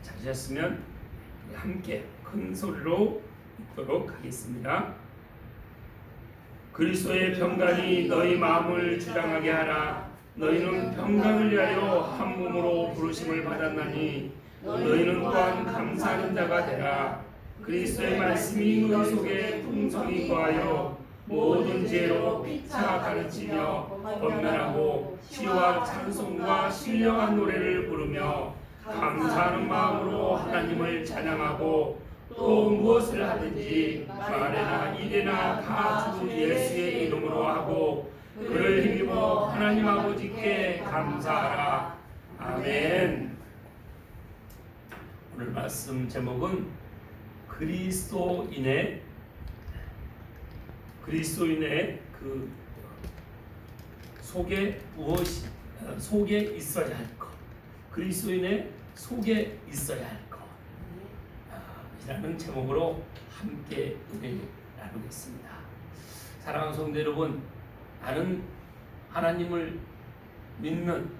찾으셨으면 함께 큰 소리로 읽도록 하겠습니다. 그리스도의 평강이 너희 마음을 주장하게 하라. 너희는 평강을 위하여 한 몸으로 부르심을 받았나니 너희는 또한 감사하는 자가 되라. 그리스도의 말씀이 너희 속에 풍성히 거하여 모든 지혜로 피차 가르치며 권면하고 시와 찬송과 신령한 노래를 부르며 감사하는 마음으로 하나님을 찬양하고 또 무엇을 하든지 말이나 일이나 다 주 예수의 이름으로 하고 그를 힘입어 하나님 아버지께 감사하라. 아멘. 오늘 말씀 제목은 그리스도인의 그 속에 무엇이 속에 있어야 할 것, 그리스도인의 속에 있어야 할 것이라는 제목으로 함께 은혜를 나누겠습니다. 사랑하는 성도 여러분, 나는 하나님을 믿는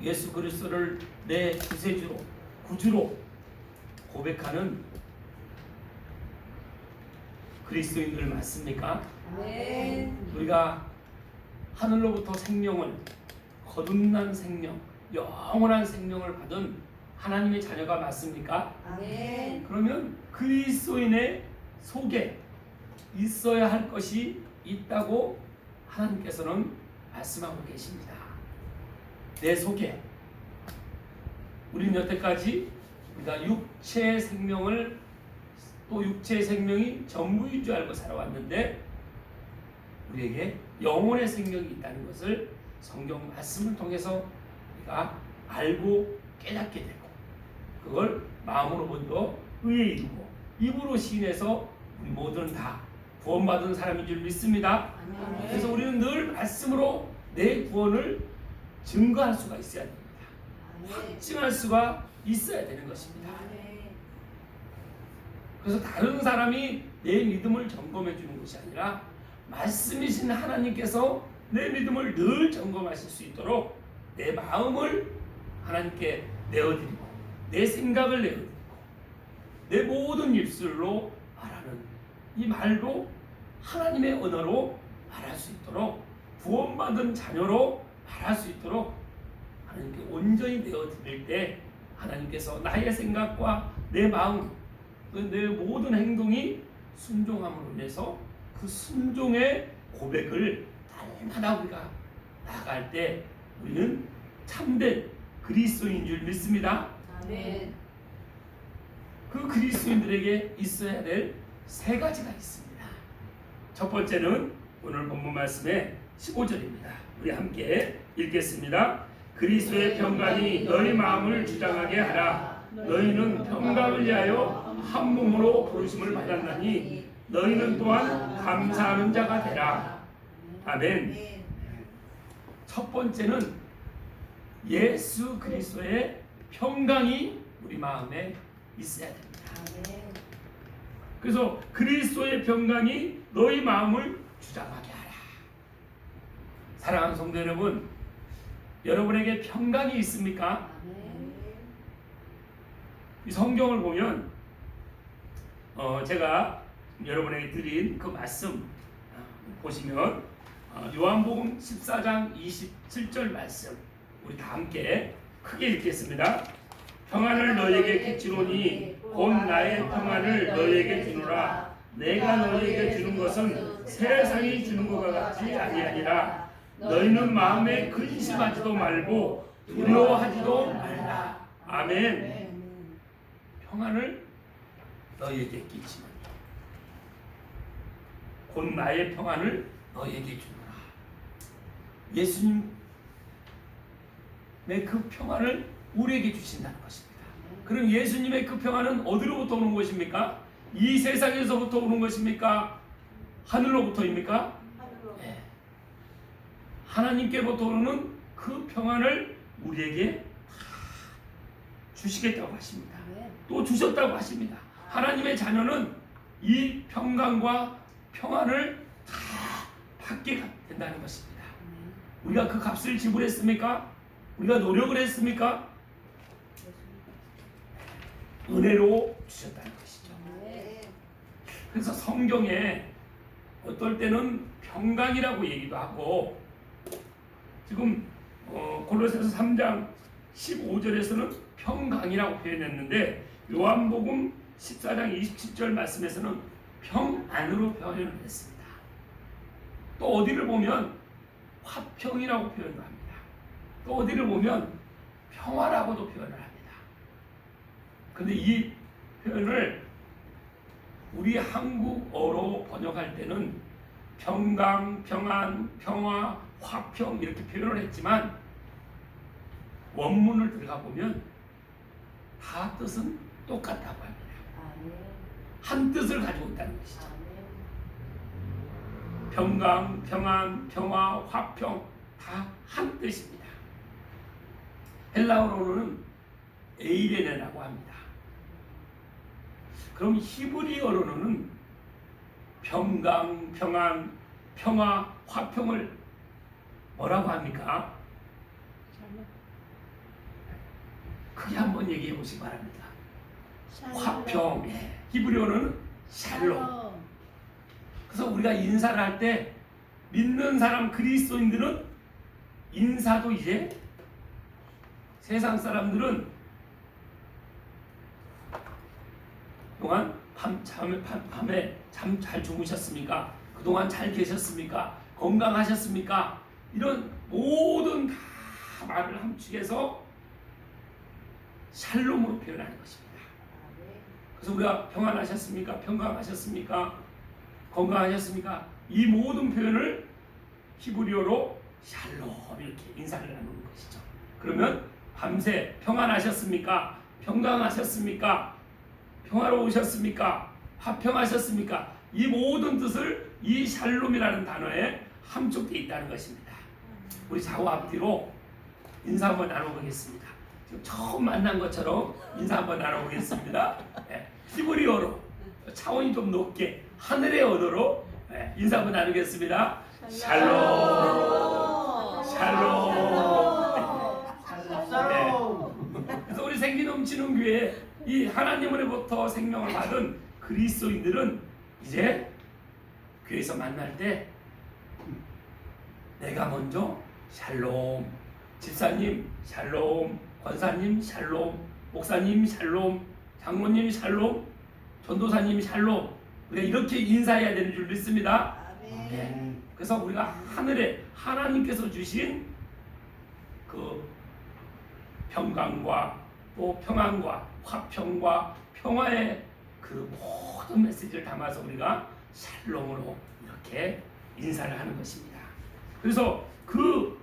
예수 그리스도를 내 구세주로 구주로 고백하는 그리스도인들 맞습니까? 네. 우리가 하늘로부터 생명을 거듭난 생명, 영원한 생명을 받은 하나님의 자녀가 맞습니까? 네. 그러면 그리스도인의 속에 있어야 할 것이 있다고 하나님께서는 말씀하고 계십니다. 내 속에 우리는 여태까지 우리가 육체의 생명을 또 육체의 생명이 전부인 줄 알고 살아왔는데 우리에게 영혼의 생명이 있다는 것을 성경 말씀을 통해서 우리가 알고 깨닫게 되고 그걸 마음으로 먼저 의에 이루고 입으로 시인해서 우리 모두는 다 구원받은 사람인 줄 믿습니다. 그래서 우리는 늘 말씀으로 내 구원을 증거할 수가 있어야 됩니다. 확증할 수가 있어야 되는 것입니다. 그래서 다른 사람이 내 믿음을 점검해 주는 것이 아니라 말씀이신 하나님께서 내 믿음을 늘 점검하실 수 있도록 내 마음을 하나님께 내어드리고 내 생각을 내어드리고 내 모든 입술로 말하는 이 말도 하나님의 언어로 말할 수 있도록 구원받은 자녀로 말할 수 있도록 하나님께 온전히 내어드릴 때 하나님께서 나의 생각과 내 마음 내 모든 행동이 순종함으로 인해서 그 순종의 고백을 날마다 우리가 나아갈 때 우리는 참된 그리스도인 줄 믿습니다. 아멘. 그 그리스도인들에게 있어야 될 세 가지가 있습니다. 첫 번째는 오늘 본문 말씀의 15절입니다. 우리 함께 읽겠습니다. 그리스도의 평강이 너희 마음을 주장하게 하라. 너희는 평강을 위하여 한 몸으로 부르심을 받았나니 너희는 또한 감사하는 자가 되라. 아멘. 첫 번째는 예수 그리스도의 평강이 우리 마음에 있어야 됩니다. 그래서 그리스도의 평강이 너희 마음을 주장하게 하라. 사랑하는 성도 여러분, 여러분에게 평강이 있습니까? 이 성경을 보면 제가 여러분에게 드린 그 말씀 보시면 요한복음 14장 27절 말씀 우리 다 함께 크게 읽겠습니다. 평안을 너희에게 끼치노니 곧 나의 평안을 너희에게 주노라. 내가 너희에게 주는 것은 세상이 주는 것과 같지 아니하니라. 너희는 마음에 근심하지도 말고 두려워하지도 말라. 아멘. 평안을 너희에게 끼치노니 곧 나의 평안을 너희에게 주노라. 예수님의 그 평안을 우리에게 주신다는 것입니다. 그럼 예수님의 그 평안은 어디로부터 오는 것입니까? 이 세상에서부터 오는 것입니까? 하늘로부터입니까? 네. 하나님께로부터 오는 그 평안을 우리에게 주시겠다고 하십니다. 또 주셨다고 하십니다. 하나님의 자녀는 이 평강과 평안을 다 받게 된다는 것입니다. 우리가 그 값을 지불했습니까? 우리가 노력을 했습니까? 은혜로 주셨다는 것이죠. 아멘. 그래서 성경에 어떨 때는 평강이라고 얘기도 하고, 지금 골로새서 3장 15절에서는 평강이라고 표현했는데, 요한복음 14장 27절 말씀에서는 평안으로 표현을 했습니다. 또 어디를 보면 화평이라고 표현을 합니다. 또 어디를 보면 평화라고도 표현을 합니다. 근데 이 표현을 우리 한국어로 번역할 때는 평강, 평안, 평화, 화평 이렇게 표현을 했지만, 원문을 들어가 보면 다 뜻은 똑같다고 합니다. 아멘. 한 뜻을 가지고 있다는 것이죠. 아멘. 평강, 평안, 평화, 화평 다 한 뜻입니다. 헬라어로는 에이레네라고 합니다. 그럼 히브리어로는 평강, 평안, 평화, 화평을 뭐라고 합니까? 크게 한번 얘기해 보시기 바랍니다. 화평. 예. 히브리어는 샬롬. 그래서 우리가 인사를 할 때 믿는 사람 그리스도인들은 인사도 이제 세상 사람들은 그동안 밤에 잠 잘 주무셨습니까? 그동안 잘 계셨습니까? 건강하셨습니까? 이런 모든 다 말을 함축해서 샬롬으로 표현하는 것입니다. 그래서 우리가 평안하셨습니까? 평강하셨습니까? 건강하셨습니까? 이 모든 표현을 히브리어로 샬롬 이렇게 인사를 나누는 것이죠. 그러면 밤새 평안하셨습니까? 평강하셨습니까? 평화로우셨습니까? 화평하셨습니까? 이 모든 뜻을 이 샬롬이라는 단어에 함축되어 있다는 것입니다. 우리 좌우 앞뒤로 인사 한번 나눠보겠습니다. 지금 처음 만난 것처럼 인사 한번 나눠보겠습니다. 네, 히브리어로 차원이 좀 높게 하늘의 언어로 인사 한번 나누겠습니다. 샬롬. 샬롬. 네. 그래서 우리 생기 넘치는 교회 이 하나님으로부터 생명을 받은 그리스도인들은 이제 교회에서 만날 때 내가 먼저 샬롬, 집사님 샬롬, 권사님 샬롬, 목사님 샬롬, 장로님 샬롬, 전도사님 샬롬, 우리가 이렇게 인사해야 되는 줄 믿습니다. 아멘. 네. 그래서 우리가 하늘에 하나님께서 주신 그 평강과 또 평안과 화평과 평화의 그 모든 메시지를 담아서 우리가 샬롬으로 이렇게 인사를 하는 것입니다. 그래서 그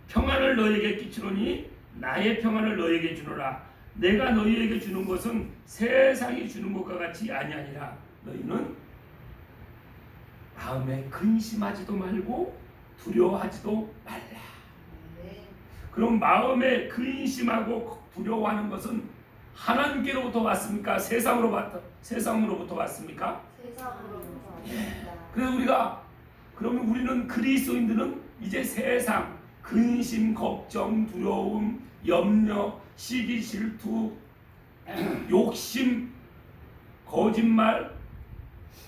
평안을 너에게 끼치노니 나의 평안을 너에게 주노라. 내가 너희에게 주는 것은 세상이 주는 것과 같이 아니하니라. 너희는 마음에 근심하지도 말고 두려워하지도 말라. 그럼 마음에 근심하고 두려워하는 것은 하나님께로부터 왔습니까? 세상으로부터 왔습니까? 세상으로부터 왔습니다. 그래서 그러면 우리는 그리스도인들은 이제 세상 근심, 걱정, 두려움, 염려, 시기, 질투, 욕심, 거짓말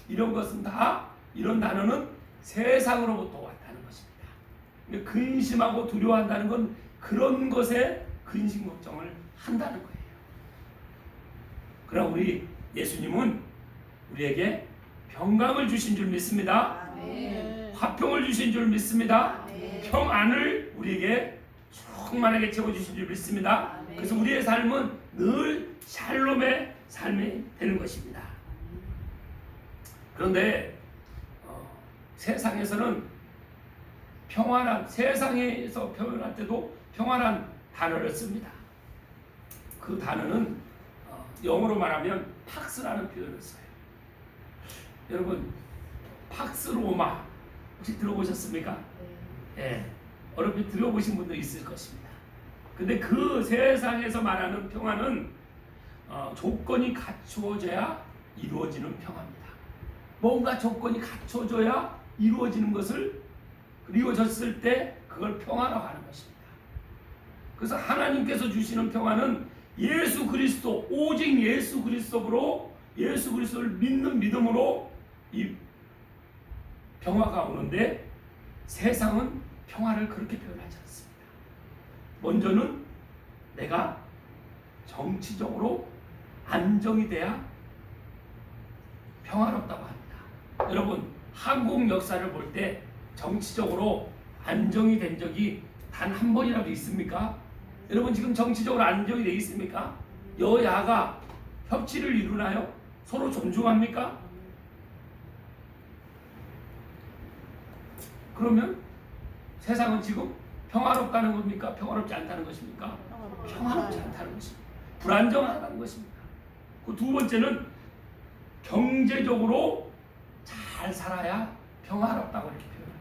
이런 것은 다 이런 단어는 세상으로부터 왔다는 것입니다. 근심하고 두려워한다는 건 그런 것에 근심 걱정을 한다는 거예요. 그럼 우리 예수님은 우리에게 평강을 주신 줄 믿습니다. 아멘. 화평을 주신 줄 믿습니다. 아멘. 평안을 우리에게 충만하게 채워주신 줄 믿습니다. 아멘. 그래서 우리의 삶은 늘 샬롬의 삶이 되는 것입니다. 그런데 세상에서는 세상에서 표현할 때도 평안한 단어를 씁니다. 그 단어는 영어로 말하면 팍스라는 표현을 써요. 여러분 팍스 로마 혹시 들어보셨습니까? 예, 어렴풋 들어보신 분도 있을 것입니다. 근데 그 세상에서 말하는 평화는 조건이 갖추어져야 이루어지는 평화입니다. 뭔가 조건이 갖춰져야 이루어졌을 때 그걸 평화라고 하는 것입니다. 그래서 하나님께서 주시는 평화는 예수 그리스도, 오직 예수 그리스도로, 예수 그리스도를 믿는 믿음으로 이 평화가 오는데, 세상은 평화를 그렇게 표현하지 않습니다. 먼저는 내가 정치적으로 안정이 돼야 평화롭다고 합니다. 여러분, 한국 역사를 볼 때 정치적으로 안정이 된 적이 단 한 번이라도 있습니까? 여러분, 지금 정치적으로 안정이 되어 있습니까? 여야가 협치를 이루나요? 서로 존중합니까? 그러면 세상은 지금 평화롭다는 겁니까? 평화롭지 않다는 것입니까? 평화롭지 않다는 것입니다. 불안정하다는 것입니다. 그 두 번째는 경제적으로 잘 살아야 평화롭다고 이렇게 표현합니다.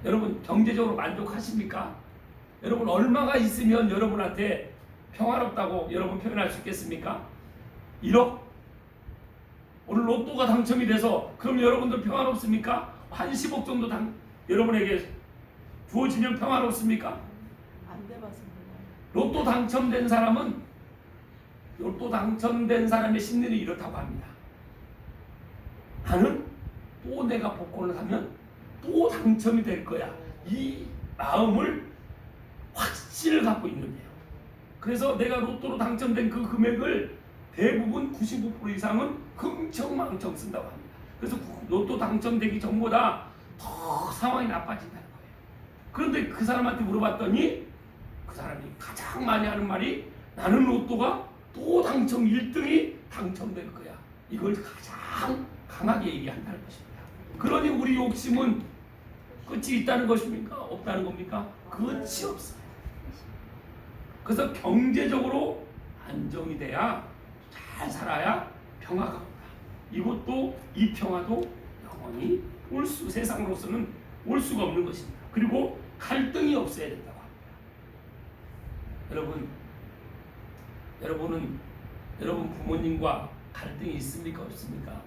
여러분, 경제적으로 만족하십니까? 여러분, 얼마가 있으면 여러분한테 평화롭다고 여러분 표현할 수 있겠습니까? 1억? 오늘 로또가 당첨이 돼서 그럼 여러분들 평화롭습니까? 한 10억 정도 여러분에게 주어지면 평화롭습니까? 안 돼봤습니다. 로또 당첨된 사람의 심리는 이렇다고 합니다. 나는 또 내가 복권을 사면 또 당첨이 될 거야. 이 마음을 확신을 갖고 있는데요. 그래서 내가 로또로 당첨된 그 금액을 대부분 95% 이상은 흥청망청 쓴다고 합니다. 그래서 로또 당첨되기 전보다 더 상황이 나빠진다는 거예요. 그런데 그 사람한테 물어봤더니 그 사람이 가장 많이 하는 말이, 나는 로또가 또 당첨 1등이 당첨될 거야. 이걸 가장 강하게 얘기한다는 것입니다. 그러니 우리 욕심은 끝이 있다는 것입니까? 없다는 겁니까? 끝이 없어요. 그래서 경제적으로 안정이 돼야, 잘 살아야 평화가 온다. 이것도, 이 평화도 영원히 세상으로서는 올 수가 없는 것입니다. 그리고 갈등이 없어야 된다고 합니다. 여러분 부모님과 갈등이 있습니까? 없습니까?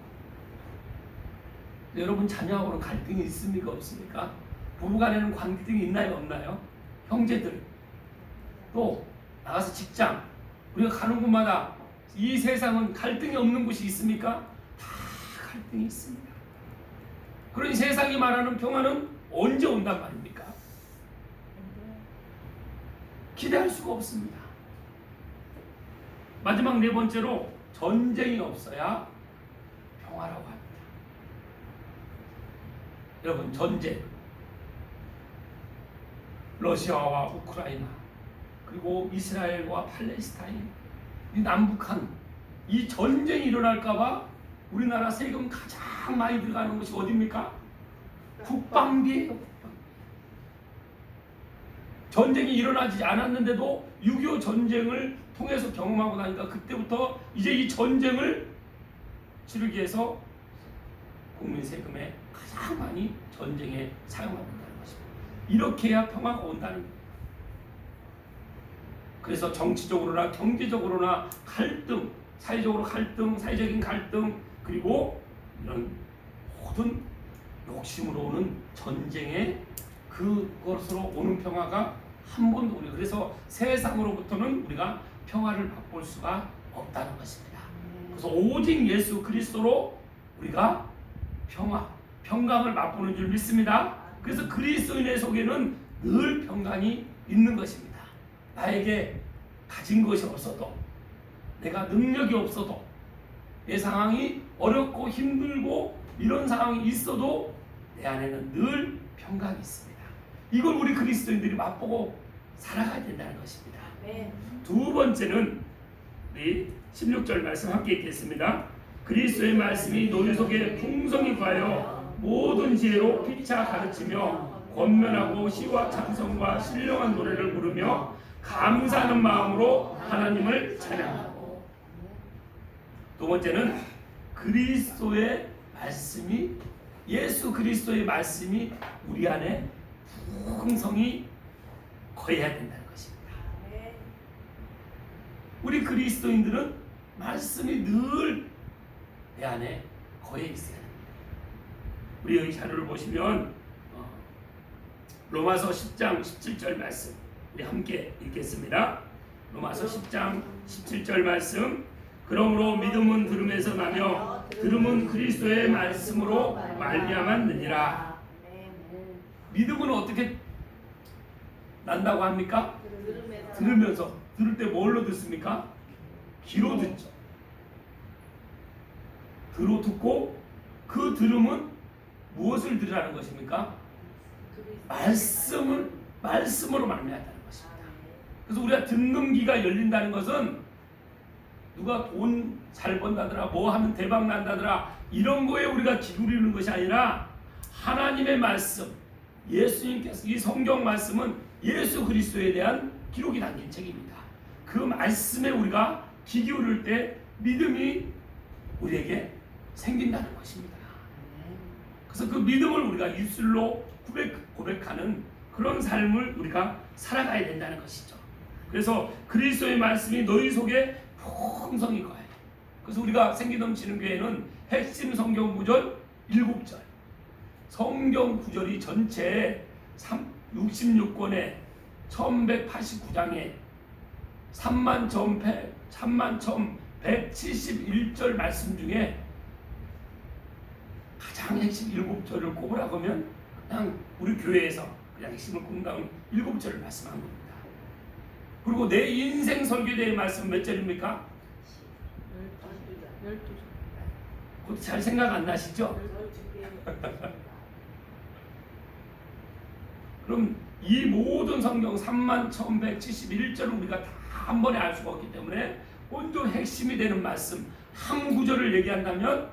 여러분 자녀하고는 갈등이 있습니까? 없습니까? 부부간에는 갈등이 있나요? 없나요? 형제들, 또 나가서 직장, 우리가 가는 곳마다 이 세상은 갈등이 없는 곳이 있습니까? 다 갈등이 있습니다. 그러니 세상이 말하는 평화는 언제 온단 말입니까? 기대할 수가 없습니다. 마지막 네 번째로, 전쟁이 없어야 평화라고 합니다. 여러분, 전쟁, 러시아와 우크라이나, 그리고 이스라엘과 팔레스타인, 이 남북한 이 전쟁이 일어날까봐 우리나라 세금 가장 많이 들어가는 것이 어디입니까? 국방비예요. 전쟁이 일어나지 않았는데도 6.25 전쟁을 통해서 경험하고 나니까 그때부터 이제 이 전쟁을 치르기 위해서 국민 세금에 가장 많이 전쟁에 사용한다는 것입니다. 이렇게 해야 평화가 온다는 겁니다. 그래서 정치적으로나 경제적으로나 갈등, 사회적인 갈등, 그리고 이런 모든 욕심으로 오는 전쟁에 그것으로 오는 평화가 한 번도 그래서 세상으로부터는 우리가 평화를 맛볼 수가 없다는 것입니다. 그래서 오직 예수 그리스도로 우리가 평강을 맛보는 줄 믿습니다. 그래서 그리스도인의 속에는 늘 평강이 있는 것입니다. 나에게 가진 것이 없어도, 내가 능력이 없어도, 내 상황이 어렵고 힘들고 이런 상황이 있어도 내 안에는 늘 평강이 있습니다. 이걸 우리 그리스도인들이 맛보고 살아가야 된다는 것입니다. 네. 두 번째는 우리 16절 말씀 함께 읽겠습니다. 그리스도의 말씀이 너희 속에 풍성히 구하여 모든 지혜로 피차 가르치며 권면하고 시와 찬송과 신령한 노래를 부르며 감사하는 마음으로 하나님을 찬양하고. 두 번째는 그리스도의 말씀이, 예수 그리스도의 말씀이 우리 안에 풍성히 거해야 된다는 것입니다. 우리 그리스도인들은 말씀이 늘 내 안에 거해 있어야 합니다. 우리 여기 자료를 보시면 로마서 10장 17절 말씀 우리 함께 읽겠습니다. 로마서 10장 17절 말씀. 그러므로 믿음은 들음에서 나며 들음은 그리스도의 말씀으로 말미암았느니라. 믿음은 어떻게 난다고 합니까? 들으면서. 들을 때 뭘로 듣습니까? 귀로 듣죠. 귀로 듣고 그 들음은 무엇을 들으라는 것입니까? 말씀으로 말미암다는 것입니다. 그래서 우리가 듣는 귀가 열린다는 것은 누가 돈 잘 번다더라, 뭐 하면 대박 난다더라, 이런 거에 우리가 기울이는 것이 아니라 하나님의 말씀, 예수님께서 이 성경 말씀은 예수 그리스도에 대한 기록이 담긴 책입니다. 그 말씀에 우리가 귀 기울일 때 믿음이 우리에게 생긴다는 것입니다. 그래서 그 믿음을 우리가 입술로 고백하는 그런 삶을 우리가 살아가야 된다는 것이죠. 그래서 그리스도의 말씀이 너희 속에 풍성히 거해요. 그래서 우리가 생기넘치는 교회는 핵심 성경 구절 7절, 성경 구절이 전체 66권에 1189장에 31,171절 말씀 중에 가장 핵심 7절을 꼽으라고 하면 그냥 우리 교회에서 그냥 핵심을 꼽는다면 7절을 말씀한 겁니다. 그리고 내 인생 설교대의 말씀 몇 절입니까? 12절. 그것도 잘 생각 안 나시죠? 그럼 이 모든 성경 31,171절을 우리가 다 한 번에 알 수가 없기 때문에 먼저 핵심이 되는 말씀 한 구절을 얘기한다면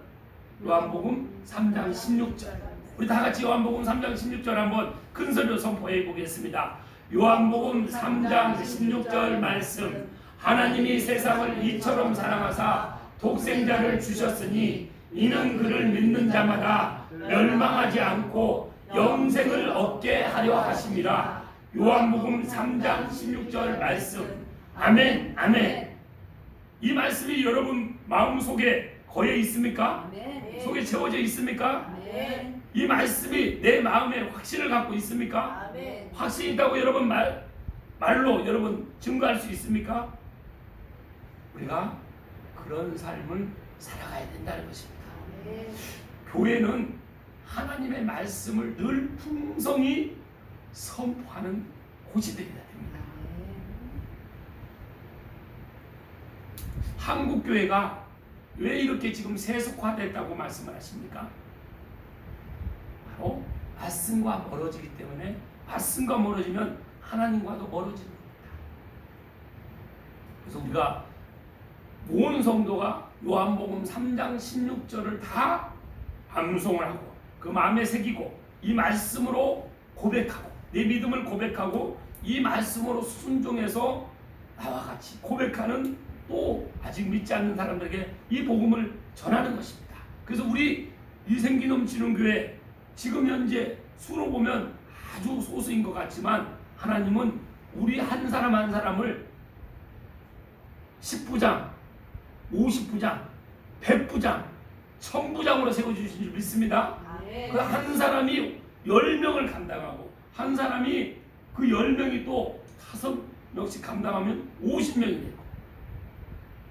요한복음 3장 16절. 우리 다 같이 요한복음 3장 16절 한번 큰 소리로 선포해 보겠습니다. 요한복음 3장 16절 말씀. 하나님이 세상을 이처럼 사랑하사 독생자를 주셨으니 이는 그를 믿는 자마다 멸망하지 않고 영생을 얻게 하려 하심이라. 요한복음 3장 16절 말씀. 아멘, 아멘. 이 말씀이 여러분 마음속에 거해 있습니까? 아멘. 속에 채워져 있습니까? 아멘. 이 말씀이 내 마음에 확신을 갖고 있습니까? 아멘. 확신이 있다고 여러분 말로 여러분 증거할 수 있습니까? 우리가 그런 삶을 살아가야 된다는 것입니다. 아멘. 교회는 하나님의 말씀을 늘 풍성히 선포하는 곳이 되어야 됩니다. 한국 교회가 왜 이렇게 지금 세속화됐다고 말씀을 하십니까? 바로 말씀과 멀어지기 때문에, 말씀과 멀어지면 하나님과도 멀어지는 겁니다. 그래서 우리가 온 성도가 요한복음 3장 16절을 다 암송을 하고 그 마음에 새기고 이 말씀으로 고백하고 내 믿음을 고백하고 이 말씀으로 순종해서 나와 같이 고백하는, 또 아직 믿지 않는 사람들에게 이 복음을 전하는 것입니다. 그래서 우리 이 생기 넘치는 교회 지금 현재 수로 보면 아주 소수인 것 같지만 하나님은 우리 한 사람 한 사람을 10부장, 50부장, 100부장, 1000부장으로 세워주신 줄 믿습니다. 그 한 사람이 10명을 감당하고 한 사람이 그 10명이 또 5명씩 감당하면 50명이 되고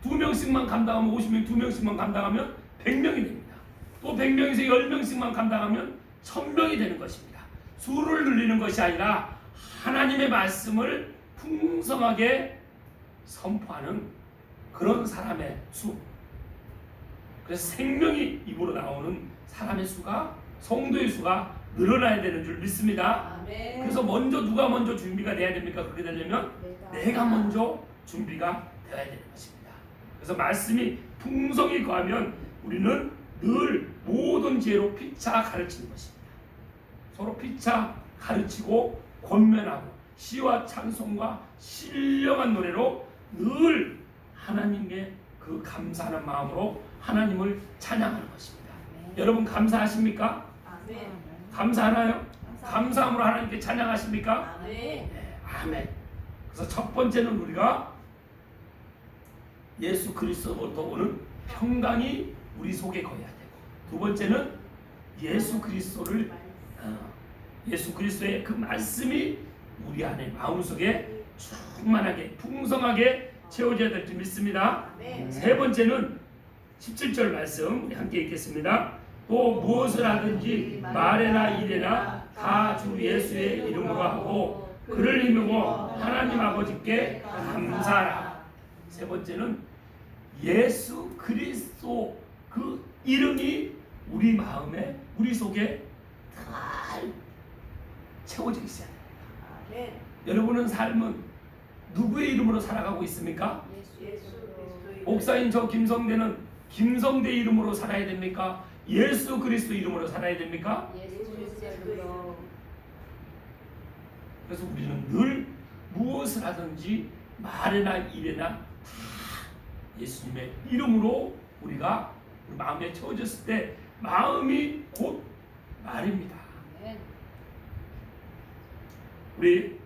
2명씩만 감당하면 50명, 2명씩만 감당하면 100명이 됩니다. 또 100명에서 10명씩만 감당하면 1000명이 되는 것입니다. 수를 늘리는 것이 아니라 하나님의 말씀을 풍성하게 선포하는 그런 사람의 수. 그래서 생명이 입으로 나오는 사람의 수가, 성도의 수가 늘어나야 되는 줄 믿습니다. 아멘. 그래서 먼저 누가 먼저 준비가 돼야 됩니까? 그렇게 되려면 내가 먼저 준비가 되어야 되는 것입니다. 그래서 말씀이 풍성히 거하면 우리는 늘 모든 지혜로 피차 가르치는 것입니다. 서로 피차 가르치고 권면하고 시와 찬송과 신령한 노래로 늘 하나님께 그 감사하는 마음으로 하나님을 찬양하는 것입니다. 여러분 감사하십니까? 아멘. 감사하나요? 감사함으로 하나님께 찬양하십니까? 아멘. 네, 아멘. 그래서 첫 번째는 우리가 예수 그리스도로부터 오는 평강이 우리 속에 거해야 되고, 두 번째는 예수 그리스도를 예수 그리스도의 그 말씀이 우리 안에 마음속에 충만하게 풍성하게 채워져야 될 줄 믿습니다. 아멘. 세 번째는 17절 말씀 우리 함께 읽겠습니다. 또 무엇을 하든지 말에나 일에나 다 주 예수의 이름으로 하고 그를 힘입어 하나님 아버지께 감사하라. 세 번째는 예수 그리스도 그 이름이 우리 마음에 우리 속에 잘 채워져 있어야 됩니다. 아멘. 여러분은 삶은 누구의 이름으로 살아가고 있습니까? 예수 그리스도의 목사인 저 김성대는 김성대 이름으로 살아야 됩니까? 예수 그리스도 이름으로 살아야 됩니까? 예수 그리스도의 그래서 우리는 늘 무엇을 하든지 말이나 일이나 다 예수님의 이름으로 우리가 우리 마음에 채워졌을 때 마음이 곧 말입니다. 아멘. 우리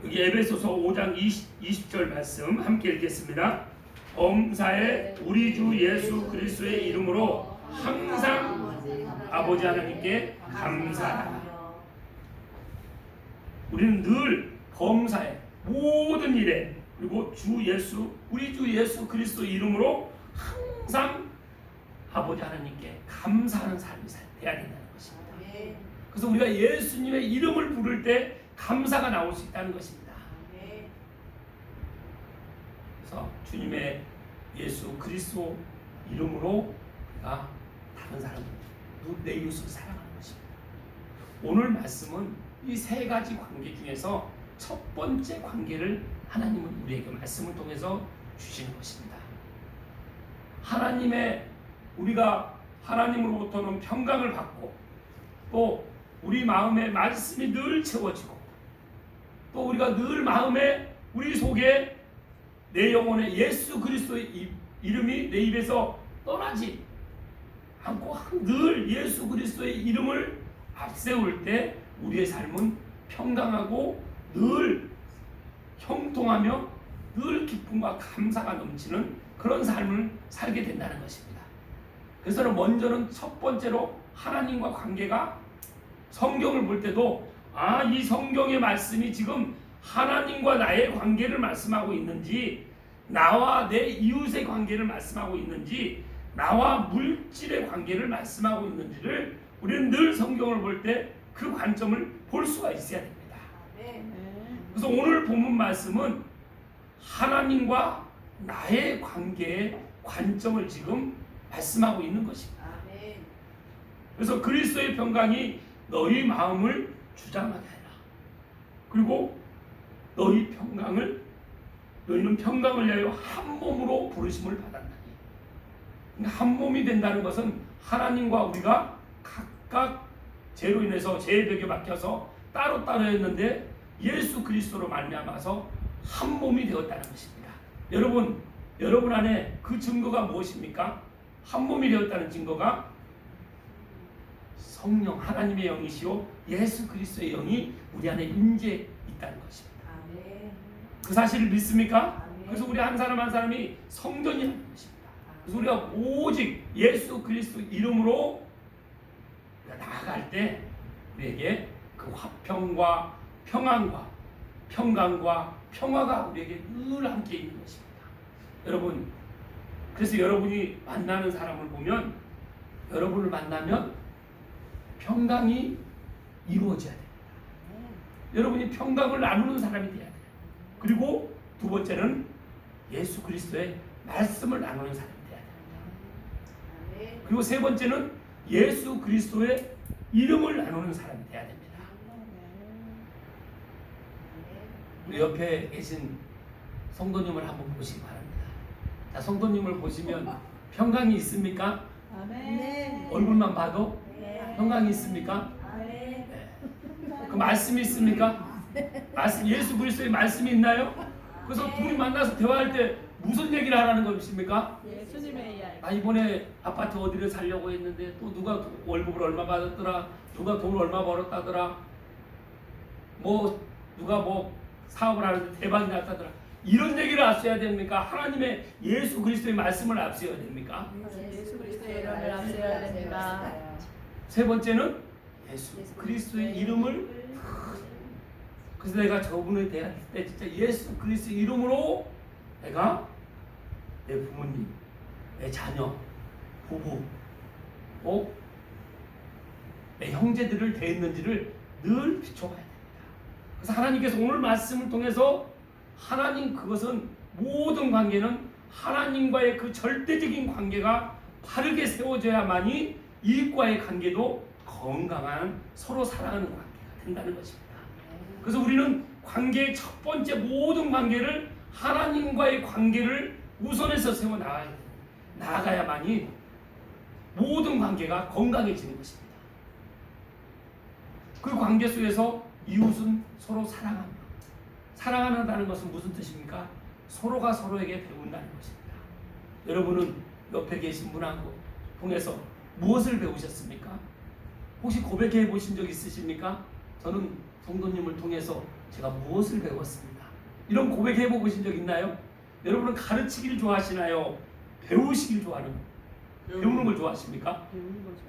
여기 에베소서 5장 20절 말씀 함께 읽겠습니다. 범사에 우리 주 예수 그리스도의 이름으로 항상 아버지 하나님께 감사하라. 우리는 늘 범사에 모든 일에 그리고 주 예수 우리 주 예수 그리스도 이름으로 항상 아버지 하나님께 감사하는 삶이 돼야 된다는 것입니다. 아멘. 그래서 우리가 예수님의 이름을 부를 때 감사가 나올 수 있다는 것입니다. 아멘. 그래서 주님의 예수 그리스도 이름으로 우리가 다른 사람들 내 이웃을 사랑하는 것입니다. 오늘 말씀은 이 세 가지 관계 중에서 첫 번째 관계를 하나님은 우리에게 말씀을 통해서 주시는 것입니다. 하나님의 우리가 하나님으로부터는 평강을 받고 또 우리 마음에 말씀이 늘 채워지고 또 우리가 늘 마음에 우리 속에 내 영혼에 예수 그리스도의 이름이 내 입에서 떠나지 않고 늘 예수 그리스도의 이름을 앞세울 때 우리의 삶은 평강하고 늘 형통하며 늘 기쁨과 감사가 넘치는 그런 삶을 살게 된다는 것입니다. 그래서 먼저는 첫 번째로 하나님과 관계가 성경을 볼 때도 이 성경의 말씀이 지금 하나님과 나의 관계를 말씀하고 있는지 나와 내 이웃의 관계를 말씀하고 있는지 나와 물질의 관계를 말씀하고 있는지를 우리는 늘 성경을 볼 때 그 관점을 볼 수가 있어야 됩니다. 아멘. 그래서 오늘 본문 말씀은 하나님과 나의 관계의 관점을 지금 말씀하고 있는 것입니다. 아멘. 그래서 그리스도의 평강이 너희 마음을 주장하게 하라. 그리고 너희는 평강을 위하여 한 몸으로 부르심을 받았나니. 그러니까 한 몸이 된다는 것은 하나님과 우리가 각각 죄로 인해서 죄의 벽에 막혀서 따로따로 했는데 예수 그리스도로 말미암아서 한 몸이 되었다는 것입니다. 여러분 안에 그 증거가 무엇입니까? 한 몸이 되었다는 증거가 성령 하나님의 영이시오 예수 그리스도의 영이 우리 안에 임재 있다는 것입니다. 아멘. 그 사실을 믿습니까? 아멘. 그래서 우리 한 사람 한 사람이 성전이라는 것입니다. 그래서 우리가 오직 예수 그리스도 이름으로 나아갈 때 우리에게 그 화평과 평안과 평강과 평화가 우리에게 늘 함께 있는 것입니다. 여러분, 그래서 여러분이 만나는 사람을 보면 여러분을 만나면 평강이 이루어져야 됩니다. 여러분이 평강을 나누는 사람이 돼야 돼요. 그리고 두 번째는 예수 그리스도의 말씀을 나누는 사람이 돼야 돼요. 아멘. 그리고 세 번째는 예수 그리스도의 이름을 나누는 사람이 돼야 됩니다. 우리 옆에 계신 성도님을 한번 보시기 바랍니다. 자, 성도님을 보시면 평강이 있습니까? 아멘. 얼굴만 봐도 네. 평강이 있습니까? 아멘. 네. 그 말씀이 있습니까? 말씀, 예수 그리스도의 말씀이 있나요? 그래서 둘이 만나서 대화할 때 무슨 얘기를 하라는 것입니까? 예수님의 이야기. 나 이번에 아파트 어디를 살려고 했는데 또 누가 월급을 얼마 받았더라, 누가 돈 얼마 벌었다더라, 뭐 누가 뭐 사업을 하는데 대박이 났다더라. 이런 얘기를 앞서야 됩니까? 하나님의 예수 그리스도의 말씀을 앞서야 됩니까? 예수 그리스도의 이름을 앞세워야 됩니다. 세 번째는 예수 그리스도의 이름을, 그래서 내가 저분에 대할 때 진짜 예수 그리스도의 이름으로 내가 내 부모님, 내 자녀, 부부, 내 형제들을 대했는지를 늘 비춰봐야 됩니다. 그래서 하나님께서 오늘 말씀을 통해서 하나님, 그것은 모든 관계는 하나님과의 그 절대적인 관계가 바르게 세워져야만이 이익과의 관계도 건강한 서로 사랑하는 관계가 된다는 것입니다. 그래서 우리는 관계의 첫 번째 모든 관계를 하나님과의 관계를 우선해서 세워 나가야 돼요. 나아가야만이 모든 관계가 건강해지는 것입니다. 그 관계 속에서 이웃은 서로 사랑합니다. 사랑한다는 것은 무슨 뜻입니까? 서로가 서로에게 배운다는 것입니다. 여러분은 옆에 계신 분하고 통해서 무엇을 배우셨습니까? 혹시 고백해 보신 적 있으십니까? 저는 성도님을 통해서 제가 무엇을 배웠습니다. 이런 고백해 보신 적 있나요? 여러분은 가르치기를 좋아하시나요? 배우시길 좋아하는, 배우는 걸 좋아하십니까? 배우는 거죠.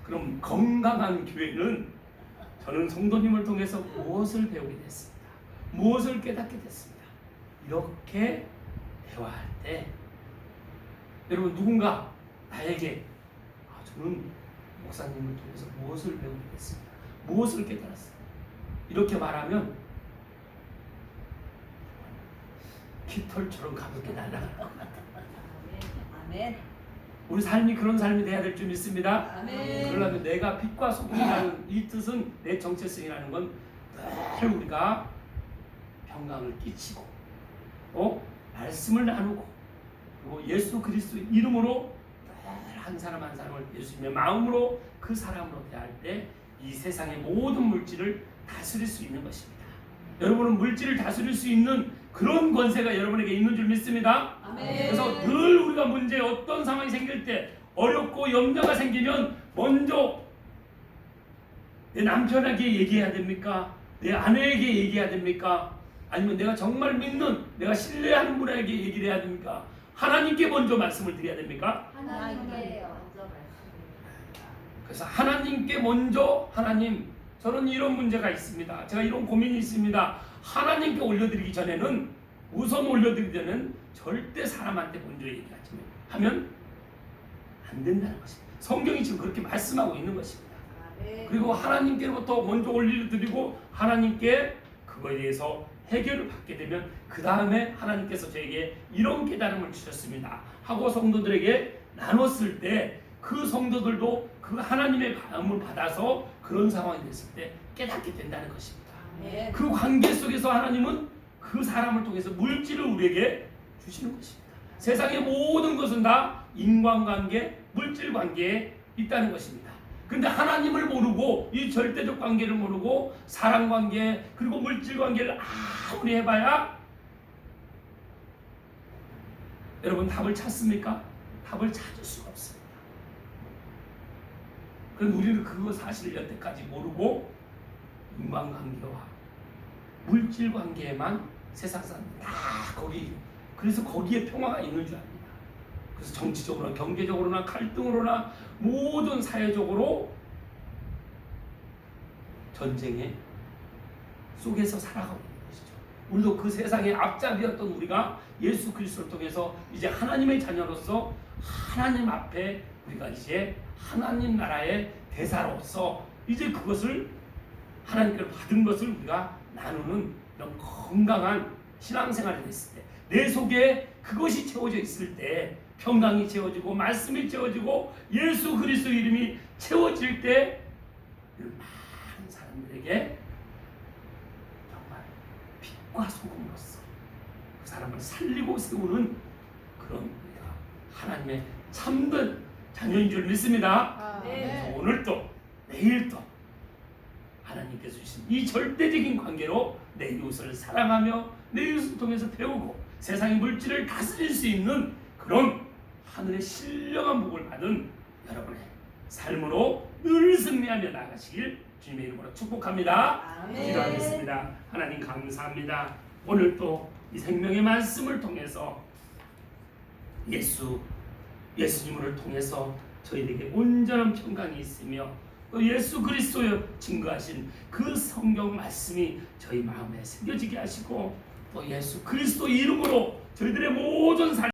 그럼 건강한 교회는 저는 성도님을 통해서 무엇을 배우게 됐습니다. 무엇을 깨닫게 됐습니다. 이렇게 대화할 때 여러분, 누군가 나에게 저는 목사님을 통해서 무엇을 배우게 됐습니다. 무엇을 깨달았습니다. 이렇게 말하면 깃털처럼 가볍게 날아갈 것 같아요. 아멘. 우리 삶이 그런 삶이 돼야 될 줄 믿습니다. 아멘. 그러려면 내가 빛과 소금이라는 이 뜻은, 내 정체성이라는 건 늘 우리가 평강을 끼치고 말씀을 나누고, 그리고 예수 그리스도 이름으로 늘 한 사람 한 사람을 예수님의 마음으로 그 사람으로 대할 때 이 세상의 모든 물질을 다스릴 수 있는 것입니다. 여러분은 물질을 다스릴 수 있는 그런 권세가 여러분에게 있는 줄 믿습니다. 아멘. 그래서 늘 우리가 문제, 어떤 상황이 생길 때, 어렵고 염려가 생기면 먼저 내 남편에게 얘기해야 됩니까? 내 아내에게 얘기해야 됩니까? 아니면 내가 정말 믿는, 내가 신뢰하는 분에게 얘기를 해야 됩니까? 하나님께 먼저 말씀을 드려야 됩니까? 하나님께요. 그래서 하나님께 먼저, 하나님, 저는 이런 문제가 있습니다. 제가 이런 고민이 있습니다. 하나님께 올려드리기 전에는, 우선 올려드리기 전에는 절대 사람한테 먼저 얘기하면 안 된다는 것입니다. 성경이 지금 그렇게 말씀하고 있는 것입니다. 그리고 하나님께로부터 먼저 올려드리고 하나님께 그거에 대해서 해결을 받게 되면 그 다음에 하나님께서 저에게 이런 깨달음을 주셨습니다 하고 성도들에게 나눴을 때, 그 성도들도 그 하나님의 마음을 받아서 그런 상황이 됐을 때 깨닫게 된다는 것입니다. 아멘. 그 관계 속에서 하나님은 그 사람을 통해서 물질을 우리에게 주시는 것입니다. 세상의 모든 것은 다 인간관계, 물질 관계에 있다는 것입니다. 근데 하나님을 모르고, 이 절대적 관계를 모르고 사랑 관계, 그리고 물질 관계를 아무리 해봐야 여러분 답을 찾습니까? 답을 찾을 수가 없습니다. 그럼 우리는 그거 사실을 여태까지 모르고 인간관계와 물질 관계에만 세상 사람들 다 거기, 그래서 거기에 평화가 있는 줄 압니다. 그래서 정치적으로나 경제적으로나 갈등으로나 모든 사회적으로 전쟁의 속에서 살아가고 있는 것이죠. 우리도 그 세상의 앞잡이였던 우리가 예수 그리스도를 통해서 이제 하나님의 자녀로서 하나님 앞에 우리가 이제 하나님 나라의 대사로서 이제 그것을 하나님께로 받은 것을 우리가 나누는 이런 건강한 신앙생활이 됐을 때, 내 속에 그것이 채워져 있을 때, 평강이 채워지고 말씀이 채워지고 예수 그리스도 이름이 채워질 때 많은 사람들에게 정말 빛과 소금으로서 그 사람을 살리고 세우는 그런 우리가 하나님의 참된 자녀인 줄 믿습니다. 네. 오늘도 내일도 하나님께서 주신 이 절대적인 관계로 내 이웃을 사랑하며 내 이웃을 통해서 배우고 세상의 물질을 다스릴 수 있는 그런 하늘의 신령한 복을 받은 여러분의 삶으로 늘 승리하며 나가시길 주님의 이름으로 축복합니다. 아멘. 기도하겠습니다. 하나님 감사합니다. 오늘 또 이 생명의 말씀을 통해서 예수님을 통해서 저희에게 온전한 평강이 있으며 또 예수 그리스도여 증거하신 그 성경 말씀이 저희 마음에 새겨지게 하시고 또 예수 그리스도 이름으로 저희들의 모든 삶